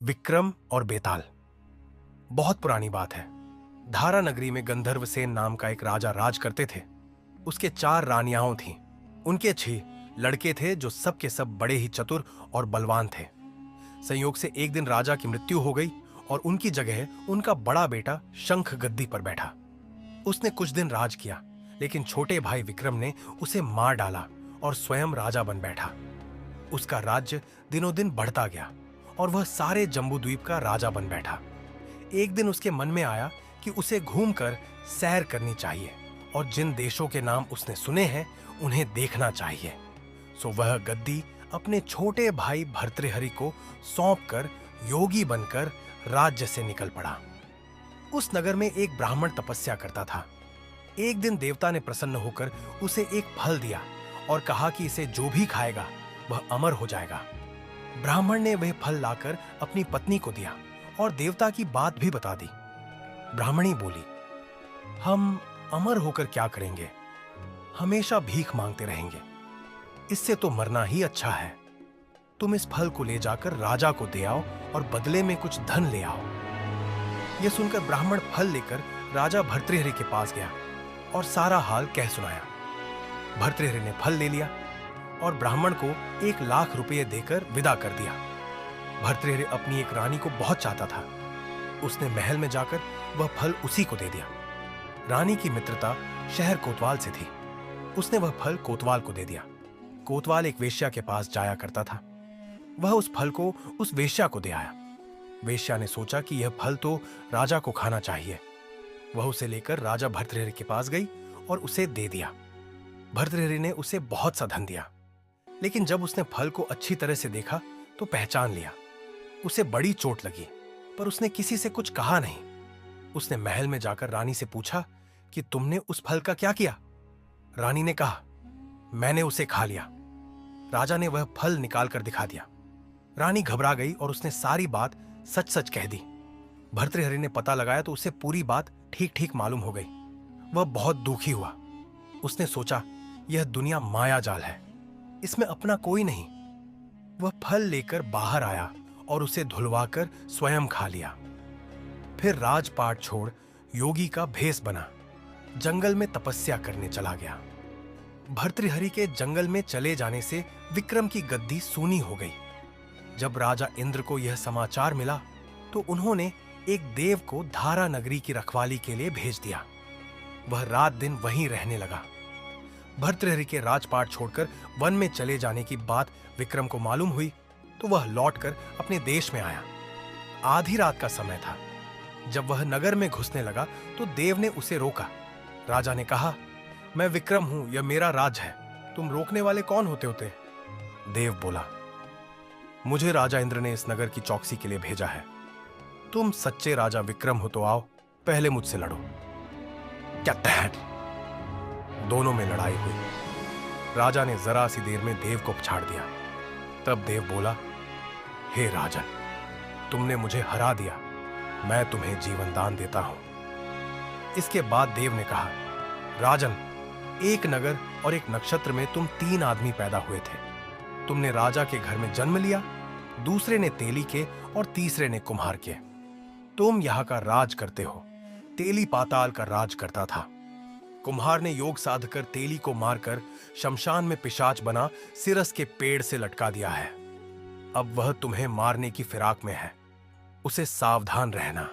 विक्रम और बेताल। बहुत पुरानी बात है। धारा नगरी में गंधर्वसेन नाम का एक राजा राज करते थे। उसके 4 रानियाओं थीं। उनके 6 लड़के थे जो सब के सब बड़े ही चतुर और बलवान थे। संयोग से एक दिन राजा की मृत्यु हो गई और उनकी जगह उनका बड़ा बेटा शंख गद्दी पर बैठा। उसने कुछ दिन राज किया, लेकिन छोटे भाई विक्रम ने उसे मार डाला और स्वयं राजा बन बैठा। उसका राज्य दिनों दिन बढ़ता गया और वह सारे जम्बूद्वीप का राजा बन बैठा। एक दिन उसके मन में आया कि उसे घूमकर सैर करनी चाहिए और जिन देशों के नाम उसने सुने हैं उन्हें देखना चाहिए। सो वह गद्दी अपने छोटे भाई भर्तृहरि को सौंपकर योगी बनकर राज्य से निकल पड़ा। उस नगर में एक ब्राह्मण तपस्या करता था। एक दिन देवता ने प्रसन्न होकर उसे एक फल दिया और कहा कि इसे जो भी खाएगा वह अमर हो जाएगा। ब्राह्मण ने वह फल लाकर अपनी पत्नी को दिया और देवता की बात भी बता दी। ब्राह्मणी बोली, हम अमर होकर क्या करेंगे? हमेशा भीख मांगते रहेंगे। इससे तो मरना ही अच्छा है। तुम इस फल को ले जाकर राजा को दे आओ और बदले में कुछ धन ले आओ। यह सुनकर ब्राह्मण फल लेकर राजा भर्तृहरि के पास गया और सारा हाल कह सुनाया। भर्तृहरि ने फल ले लिया और ब्राह्मण को 1 लाख रुपये देकर विदा कर दिया। भर्तृहरि अपनी एक रानी को बहुत चाहता था। उसने महल में जाकर वह फल उसी को दे दिया। रानी की मित्रता शहर कोतवाल से थी। उसने वह फल कोतवाल को दे दिया। कोतवाल एक वेश्या के पास जाया करता था। वह उस फल को उस वेश्या को दे आया। वेश्या ने सोचा कि यह फल तो राजा को खाना चाहिए। वह उसे लेकर राजा भर्तृहरि के पास गई और उसे दे दिया। भर्तृहरि ने उसे बहुत सा धन दिया, लेकिन जब उसने फल को अच्छी तरह से देखा तो पहचान लिया। उसे बड़ी चोट लगी, पर उसने किसी से कुछ कहा नहीं। उसने महल में जाकर रानी से पूछा कि तुमने उस फल का क्या किया? रानी ने कहा, मैंने उसे खा लिया। राजा ने वह फल निकालकर दिखा दिया। रानी घबरा गई और उसने सारी बात सच सच कह दी। भर्तृहरि ने पता लगाया तो उसे पूरी बात ठीक ठीक मालूम हो गई। वह बहुत दुखी हुआ। उसने सोचा, यह दुनिया माया जाल है, इसमें अपना कोई नहीं। वह फल लेकर बाहर आया और उसे धुलवाकर स्वयं खा लिया। फिर राजपाट छोड़ योगी का भेष बना जंगल में तपस्या करने चला गया। भर्तृहरि के जंगल में चले जाने से विक्रम की गद्दी सूनी हो गई। जब राजा इंद्र को यह समाचार मिला तो उन्होंने एक देव को धारा नगरी की रखवाली के लिए भेज दिया। वह रात दिन वहीं रहने लगा। भर्तृहरि के राजपाट छोड़कर वन में चले जाने की बात विक्रम को मालूम हुई तो वह लौटकर अपने देश में आया। आधी रात का समय था। जब वह नगर में घुसने लगा तो देव ने उसे रोका। राजा ने कहा, मैं विक्रम हूं, यह मेरा राज है, तुम रोकने वाले कौन होते? देव बोला, मुझे राजा इंद्र ने इस नगर की चौकसी के लिए भेजा है। तुम सच्चे राजा विक्रम हो तो आओ, पहले मुझसे लड़ो। क्या तहत? दोनों में लड़ाई हुई। राजा ने जरा सी देर में देव को पछाड़ दिया। तब देव बोला, हे राजन, तुमने मुझे हरा दिया, मैं तुम्हें जीवन दान देता हूं। इसके बाद देव ने कहा, राजन, एक नगर और एक नक्षत्र में तुम 3 आदमी पैदा हुए थे। तुमने राजा के घर में जन्म लिया, दूसरे ने तेली के और तीसरे ने कुम्हार के। तुम यहां का राज करते हो। तेली पाताल का राज करता था। कुम्हार ने योग साधकर तेली को मारकर शमशान में पिशाच बना सिरस के पेड़ से लटका दिया है। अब वह तुम्हें मारने की फिराक में है, उसे सावधान रहना।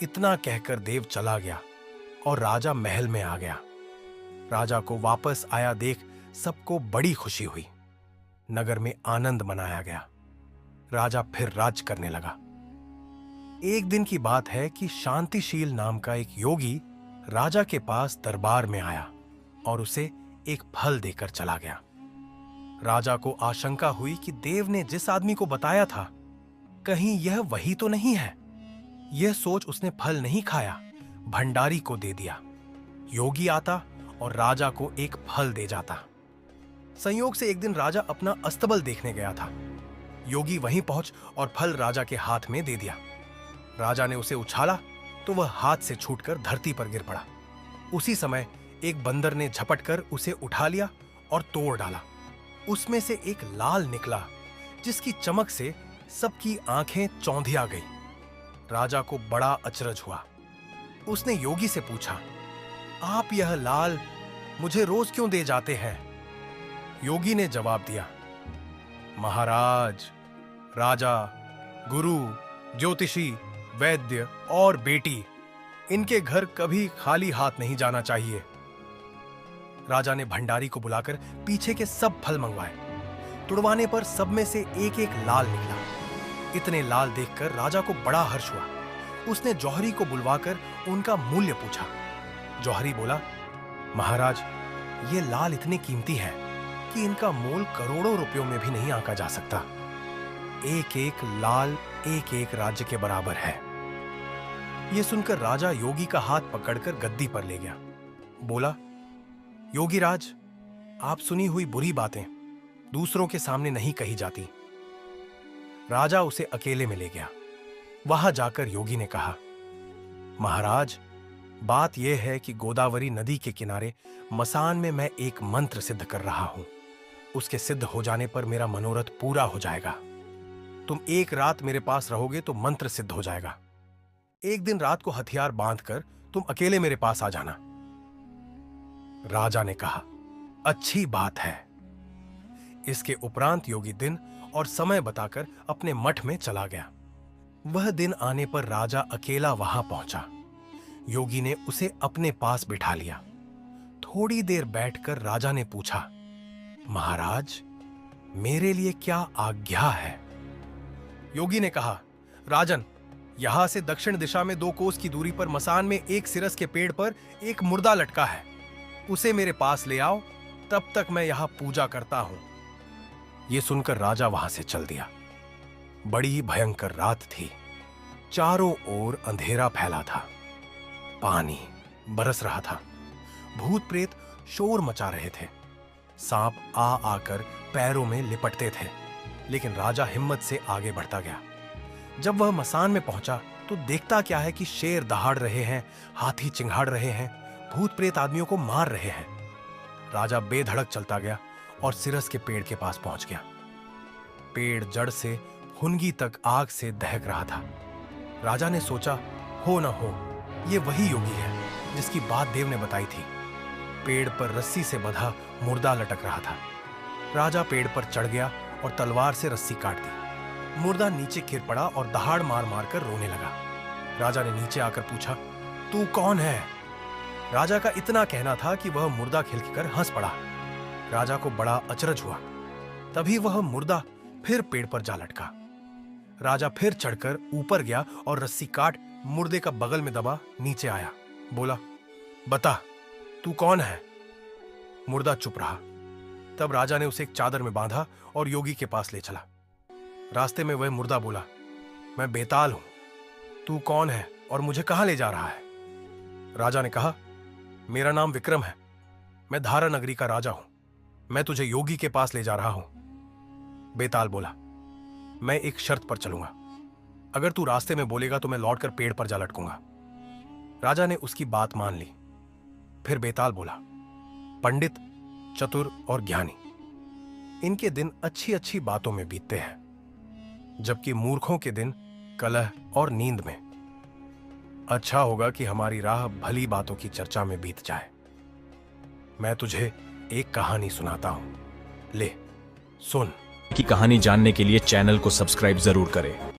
इतना कहकर देव चला गया और राजा महल में आ गया। राजा को वापस आया देख सबको बड़ी खुशी हुई। नगर में आनंद मनाया गया। राजा फिर राज करने लगा। एक दिन की बात है कि शांतिशील नाम का एक योगी राजा के पास दरबार में आया और उसे एक फल देकर चला गया। राजा को आशंका हुई कि देव ने जिस आदमी को बताया था, कहीं यह वही तो नहीं है। यह सोच उसने फल नहीं खाया, भंडारी को दे दिया। योगी आता और राजा को एक फल दे जाता। संयोग से एक दिन राजा अपना अस्तबल देखने गया था। योगी वहीं पहुंच और फल राजा के हाथ में दे दिया। राजा ने उसे उछाला तो वह हाथ से छूटकर धरती पर गिर पड़ा। उसी समय एक बंदर ने झपटकर उसे उठा लिया और तोड़ डाला। उसमें से एक लाल निकला, जिसकी चमक से सबकी आंखें चौंधिया गई। राजा को बड़ा अचरज हुआ। उसने योगी से पूछा, आप यह लाल मुझे रोज क्यों दे जाते हैं? योगी ने जवाब दिया, महाराज, राजा, गुरु, ज्योतिषी, वैद्य और बेटी, इनके घर कभी खाली हाथ नहीं जाना चाहिए। राजा ने भंडारी को बुलाकर पीछे के सब फल मंगवाए। तुड़वाने पर सब में से एक एक लाल निकला। इतने लाल देखकर राजा को बड़ा हर्ष हुआ। उसने जौहरी को बुलवाकर उनका मूल्य पूछा। जौहरी बोला, महाराज, ये लाल इतने कीमती हैं कि इनका मोल करोड़ों रुपयों में भी नहीं आंका जा सकता। एक एक लाल एक एक राज्य के बराबर है। यह सुनकर राजा योगी का हाथ पकड़कर गद्दी पर ले गया। बोला, योगी राज, आप सुनी हुई बुरी बातें दूसरों के सामने नहीं कही जाती। राजा उसे अकेले में ले गया। वहां जाकर योगी ने कहा, महाराज, बात यह है कि गोदावरी नदी के किनारे मसान में मैं एक मंत्र सिद्ध कर रहा हूं। उसके सिद्ध हो जाने पर मेरा मनोरथ पूरा हो जाएगा। तुम एक रात मेरे पास रहोगे तो मंत्र सिद्ध हो जाएगा। एक दिन रात को हथियार बांधकर तुम अकेले मेरे पास आ जाना। राजा ने कहा, अच्छी बात है। इसके उपरांत योगी दिन और समय बताकर अपने मठ में चला गया। वह दिन आने पर राजा अकेला वहां पहुंचा। योगी ने उसे अपने पास बिठा लिया। थोड़ी देर बैठकर राजा ने पूछा, महाराज, मेरे लिए क्या आज्ञा है? योगी ने कहा, राजन, यहां से दक्षिण दिशा में 2 कोस की दूरी पर मसान में एक सिरस के पेड़ पर एक मुर्दा लटका है। उसे मेरे पास ले आओ, तब तक मैं यहां पूजा करता हूं। यह सुनकर राजा वहां से चल दिया। बड़ी भयंकर रात थी। चारों ओर अंधेरा फैला था। पानी बरस रहा था। भूत प्रेत शोर मचा रहे थे। सांप आ आकर पैरों में लिपटते थे, लेकिन राजा हिम्मत से आगे बढ़ता गया। जब वह मसान में पहुंचा तो देखता क्या है कि शेर दहाड़ रहे हैं, हाथी चिंघाड़ रहे हैं, भूत प्रेत आदमियों को मार रहे हैं। राजा बेधड़क चलता गया और सिरस के पेड़ के पास पहुंच गया। पेड़ जड़ से फुनगी तक आग से दहक रहा था। राजा ने सोचा, हो न हो, ये वही योगी है जिसकी बात देव ने बताई थी। पेड़ पर रस्सी से बंधा मुर्दा लटक रहा था। राजा पेड़ पर चढ़ गया और तलवार से रस्सी काट दी। मुर्दा नीचे गिर पड़ा और दहाड़ मार मार कर रोने लगा। राजा ने नीचे आकर पूछा, तू कौन है? राजा का इतना कहना था कि वह मुर्दा खिलखिलकर हंस पड़ा। राजा को बड़ा अचरज हुआ। तभी वह मुर्दा फिर पेड़ पर जा लटका। राजा फिर चढ़कर ऊपर गया और रस्सी काट मुर्दे का बगल में दबा नीचे आया। बोला, बता, तू कौन है? मुर्दा चुप रहा। तब राजा ने उसे एक चादर में बांधा और योगी के पास ले चला। रास्ते में वह मुर्दा बोला, मैं बेताल हूं। तू कौन है और मुझे कहां ले जा रहा है? राजा ने कहा, मेरा नाम विक्रम है। मैं धारा नगरी का राजा हूं। मैं तुझे योगी के पास ले जा रहा हूं। बेताल बोला, मैं एक शर्त पर चलूंगा। अगर तू रास्ते में बोलेगा तो मैं लौटकर पेड़ पर जा लटकूंगा। राजा ने उसकी बात मान ली। फिर बेताल बोला, पंडित, चतुर और ज्ञानी, इनके दिन अच्छी अच्छी बातों में बीतते हैं, जबकि मूर्खों के दिन कलह और नींद में। अच्छा होगा कि हमारी राह भली बातों की चर्चा में बीत जाए। मैं तुझे एक कहानी सुनाता हूं, ले सुन। की कहानी जानने के लिए चैनल को सब्सक्राइब जरूर करें।